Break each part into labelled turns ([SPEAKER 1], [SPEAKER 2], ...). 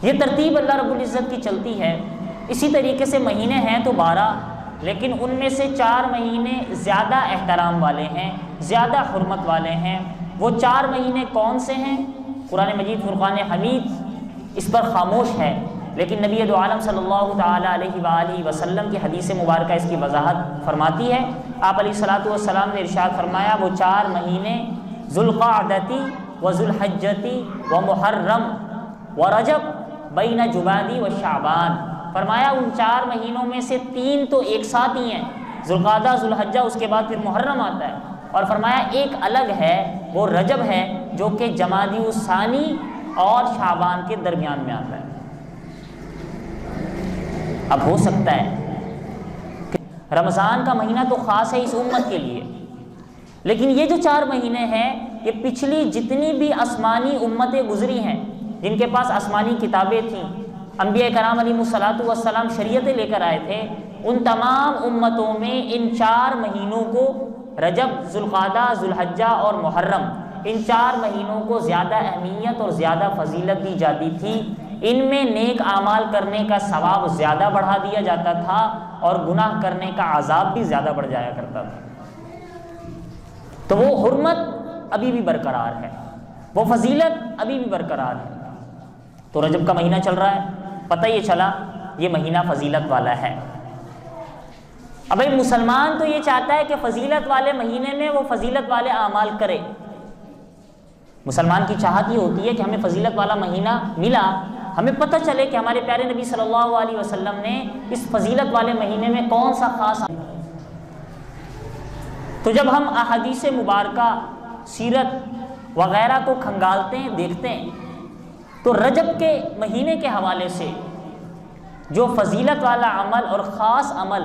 [SPEAKER 1] یہ ترتیب اللہ رب العزت کی چلتی ہے۔ اسی طریقے سے مہینے ہیں تو 12، لیکن ان میں سے 4 مہینے زیادہ احترام والے ہیں، زیادہ حرمت والے ہیں۔ وہ 4 مہینے کون سے ہیں؟ قرآن مجید فرقان حمید اس پر خاموش ہے، لیکن نبی دو عالم صلی اللہ تعالیٰ علیہ وآلہ وسلم کی حدیث مبارکہ اس کی وضاحت فرماتی ہے۔ آپ علیہ الصلوۃ والسلام نے ارشاد فرمایا وہ 4 مہینے ذوالقعدۃ و ذوالحجۃ و محرم و رجب بین جمادی و شعبان۔ فرمایا ان 4 مہینوں میں سے 3 تو ایک ساتھ ہی ہیں، ذوالقعدہ ذوالحجہ، اس کے بعد پھر محرم آتا ہے، اور فرمایا ایک الگ ہے وہ رجب ہے جو کہ جمادی الثانی اور شعبان کے درمیان میں آتا ہے۔ اب ہو سکتا ہے کہ رمضان کا مہینہ تو خاص ہے اس امت کے لیے، لیکن یہ جو 4 مہینے ہیں یہ پچھلی جتنی بھی آسمانی امتیں گزری ہیں جن کے پاس آسمانی کتابیں تھیں، انبیاء کرام علیہ الصلوۃ والسلام شریعتیں لے کر آئے تھے، ان تمام امتوں میں ان 4 مہینوں کو، رجب، ذوالقعدہ، ذوالحجہ اور محرم، ان 4 مہینوں کو زیادہ اہمیت اور زیادہ فضیلت دی جاتی تھی۔ ان میں نیک اعمال کرنے کا ثواب زیادہ بڑھا دیا جاتا تھا اور گناہ کرنے کا عذاب بھی زیادہ بڑھ جایا کرتا تھا۔ تو وہ حرمت ابھی بھی برقرار ہے، وہ فضیلت ابھی بھی برقرار ہے۔ تو رجب کا مہینہ چل رہا ہے، پتہ یہ چلا یہ مہینہ فضیلت والا ہے۔ اب بھائی مسلمان تو یہ چاہتا ہے کہ فضیلت والے مہینے میں وہ فضیلت والے اعمال کرے۔ مسلمان کی چاہت یہ ہوتی ہے کہ ہمیں فضیلت والا مہینہ ملا، ہمیں پتہ چلے کہ ہمارے پیارے نبی صلی اللہ علیہ وسلم نے اس فضیلت والے مہینے میں کون سا خاص۔ تو جب ہم احادیث مبارکہ، سیرت وغیرہ کو کھنگالتے ہیں، دیکھتے ہیں، تو رجب کے مہینے کے حوالے سے جو فضیلت والا عمل اور خاص عمل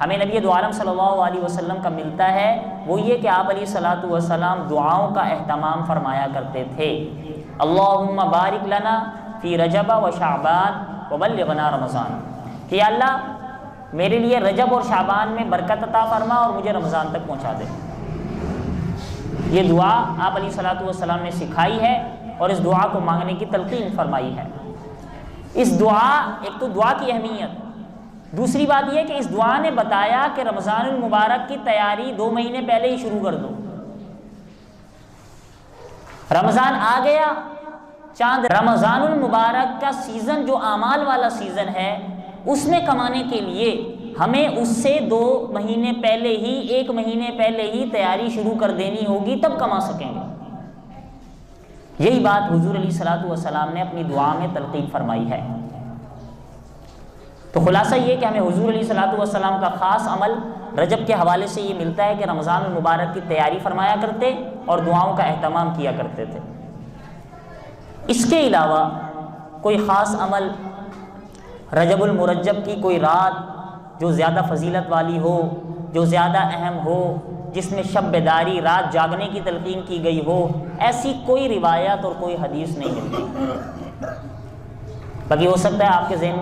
[SPEAKER 1] ہمیں نبی دو عالم صلی اللہ علیہ وسلم کا ملتا ہے وہ یہ کہ آپ علیہ الصلوۃ والسلام دعاؤں کا اہتمام فرمایا کرتے تھے۔ اللہم بارک لنا فی رجب و شعبان وبلغنا رمضان، کہ یا اللہ میرے لیے رجب اور شعبان میں برکت عطا فرما اور مجھے رمضان تک پہنچا دے۔ یہ دعا آپ علیہ الصلوۃ والسلام نے سکھائی ہے اور اس دعا کو مانگنے کی تلقین فرمائی ہے۔ اس دعا، ایک تو دعا کی اہمیت، دوسری بات یہ کہ اس دعا نے بتایا کہ رمضان المبارک کی تیاری 2 مہینے پہلے ہی شروع کر دو۔ رمضان آ گیا، چاند رمضان المبارک کا سیزن جو اعمال والا سیزن ہے اس میں کمانے کے لیے ہمیں اس سے 2 مہینے پہلے ہی، 1 مہینے پہلے ہی تیاری شروع کر دینی ہوگی، تب کما سکیں گے۔ یہی بات حضور علیہ الصلوۃ والسلام نے اپنی دعا میں تلقین فرمائی ہے۔ تو خلاصہ یہ کہ ہمیں حضور علیہ الصلوۃ والسلام کا خاص عمل رجب کے حوالے سے یہ ملتا ہے کہ رمضان المبارک کی تیاری فرمایا کرتے اور دعاؤں کا اہتمام کیا کرتے تھے۔ اس کے علاوہ کوئی خاص عمل، رجب المرجب کی کوئی رات جو زیادہ فضیلت والی ہو، جو زیادہ اہم ہو، جس میں شب بیداری، رات جاگنے کی تلقین کی گئی ہو، ایسی کوئی روایت اور کوئی حدیث نہیں ملتی۔ باقی ہو سکتا ہے آپ کے ذہن میں